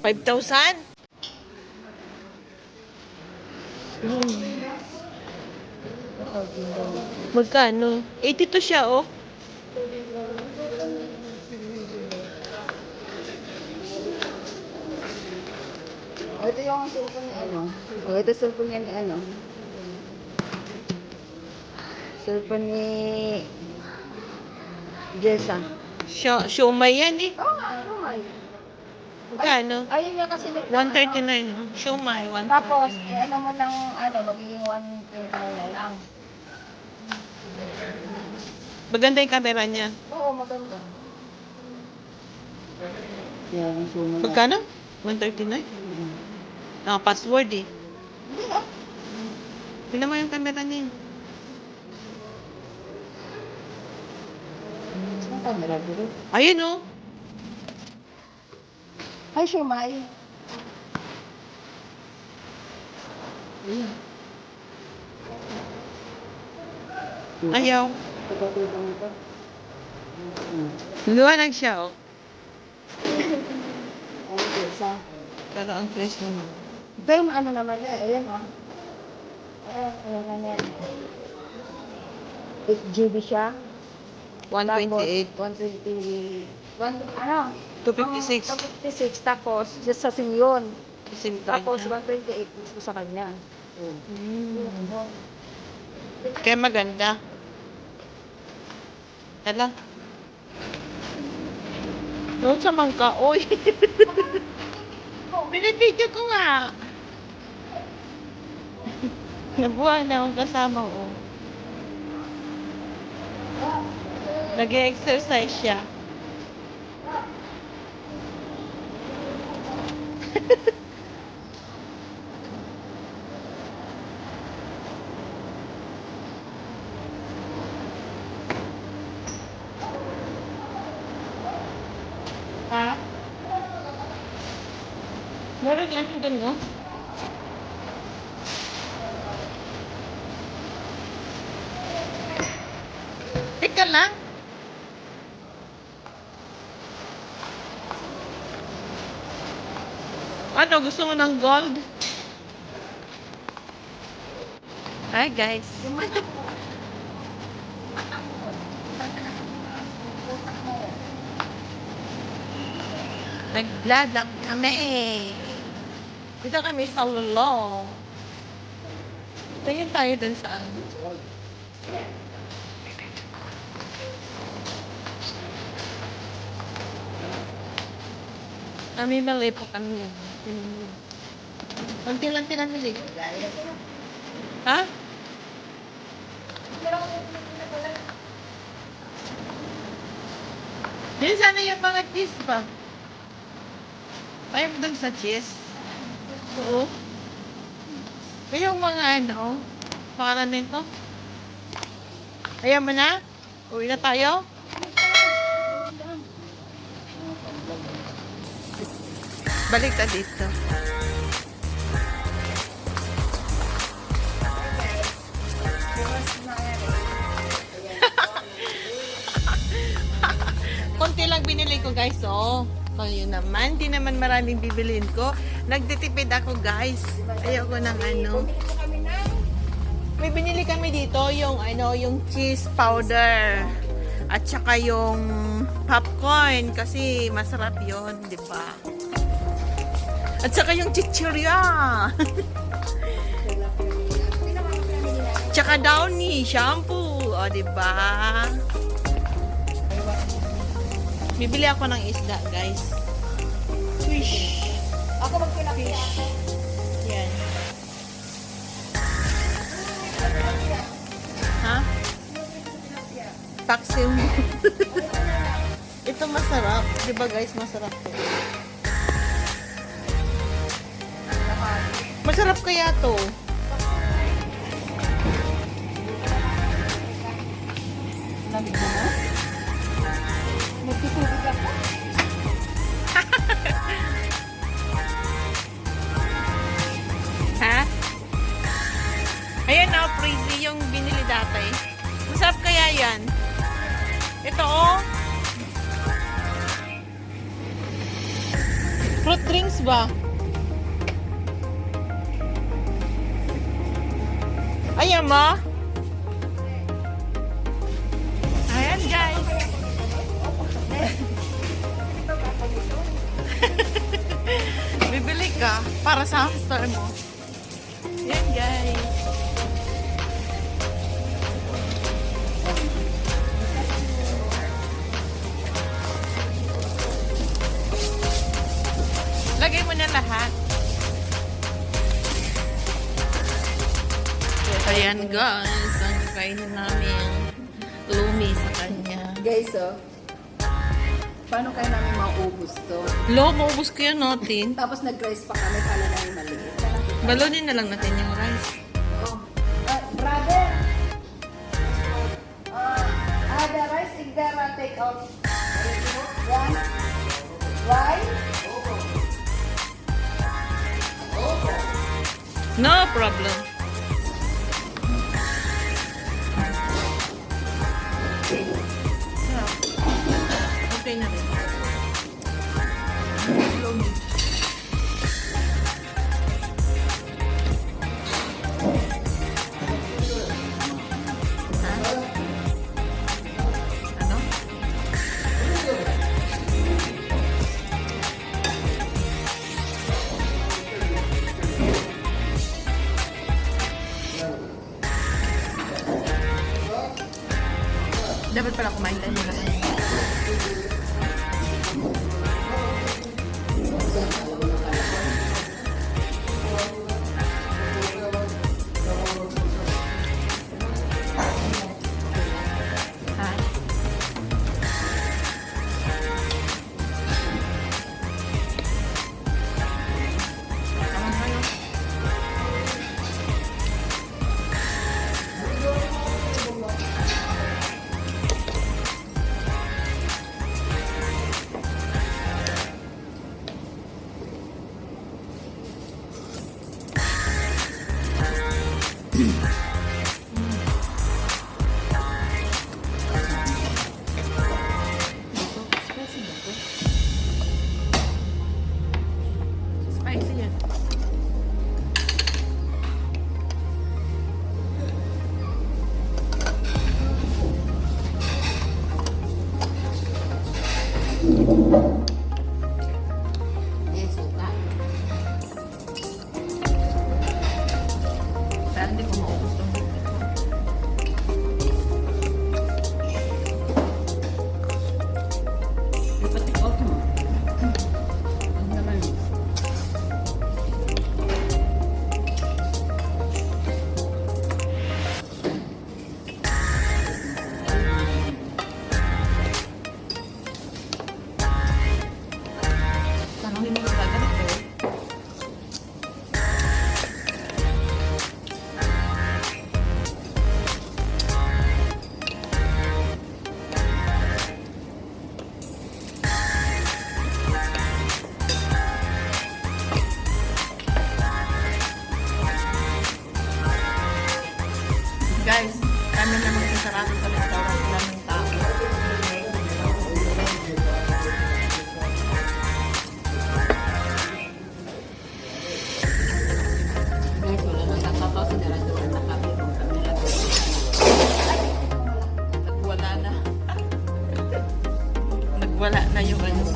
5,000? Magkano? 82 siya, oh. Ito yung cellphone ni ano. Ito cellphone niya ni ano. Cellphone ni Jessa. Siomay yan, eh. Oo nga, ano nga. Magkano? Ayun niya kasi. 139. Siomay, 139. Tapos, ano mo ng ano, magiging 129 na lang. Maganda yung camera niya. Oo, maganda. Yan, sumo na. Magkano? 139? Naka-password, eh. Hindi ah. Tingnan mo yung camera niya. Ang camera dito. Ayun, oh. Ay, Shumay. Ayaw. Pagkatutong ito. Luwanag siya, oh. Ay, Jessa. Pero ang flash naman. Ito yung ano naman eh. Ayan o. Ayan na yan. 8 GB siya. 128. Tapos, 120. Ano? 256. 256. Tapos, just sa SIM yun. SIM card Tapos, niya. 128 gusto sa kanya. Kaya maganda. Hala. Doon sa mangka. Uy. Binibidyo ko nga. Nabuhay na akong kasama ko. Nag-exercise siya. Ha? Meron yan doon, no? Teka lang. Ano, gusto mo ng gold? Hi, guys. Naglalag kami eh. Dito kami sa Lolo. Tingin tayo dun sa ano. Kami mali po kami. Konti-lanti na nili. Ha? Din sana yung mga cheese ba? Ayaw mo dun sa cheese? Oo. Yung mga ano, pangalan nito? Ayaw mo na? Uwi na tayo? Balik na dito. Konti lang binili ko, guys, oh. Kayo naman, di naman maraming bibiliin ko. Nagtitipid ako, guys. Ayoko ng ano. May binili kami dito, yung ano, yung cheese powder. At saka yung popcorn kasi masarap 'yon, 'di ba? At saka yung chichirya. Tsaka Downy shampoo, o 'di ba? Bibili ako ng isda, guys. Fish. Ako magpilaki. Yan. Ha? Taksim. Ito masarap. Di ba, guys? Masarap to. Masarap kaya to. Lamig mo na? Magtutubig ako. Ha? Ayan na, Prezi, yung binili dati. Masarap kaya yan? Ito, oh. Fruit drinks ba? Ayan mo? Ayan guys. Bibili ka para sa hamster mo. Ayan guys. Lagay mo na lahat. Ayan guys, ang kainin namin lumi sa kanya. Guys, oh. Paano kaya namin maubos to? Lo, maubos ko yan natin. Tapos nag-rice pa kami, kala namin maliit. Balunin na lang natin yung rice. Oh. Brother! The rice is there, take out. Yeah? Why? No problem. Sarap. Okay na rin. Lumi. Ha? Ano? Dapat pala kumain tayo muna. Ha? Tama tayo. Spicy yan. Eh, suka. Kaya hindi ko maubos itong lumi ko. Dapat i-off mo. Ang naman. Tanongin mo sa ganito. Guys, kami na magsasarado sa restaurant namin tao. Guys, wala nang tatato. Sinaratuan na kami kung kami lang. Nagwala na. Nagwala na yung ano.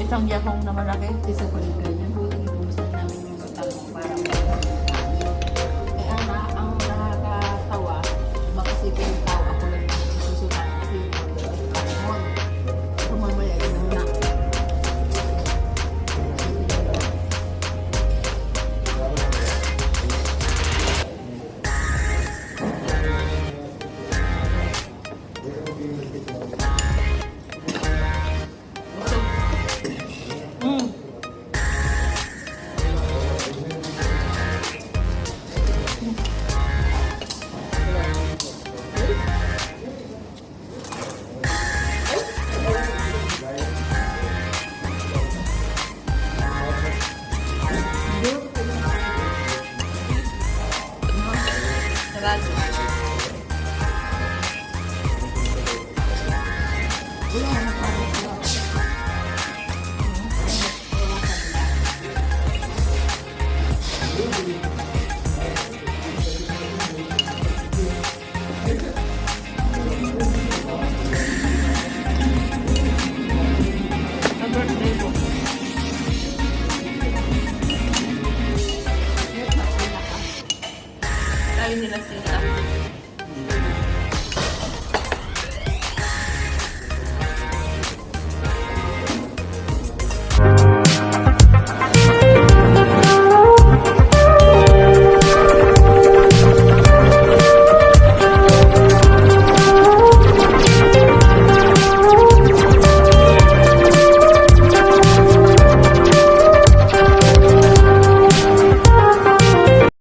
Isang yahong na malaki. Isa ko rin ganyan. Buti inubusan namin yung utang mo para eh, ang nakakatawa, makasipin yung tao ako lang susutan kasi mon, kumamaya yun na. Mm. Sarado. Wala na parang wala. Sa birthday ko. Tayo nila sila.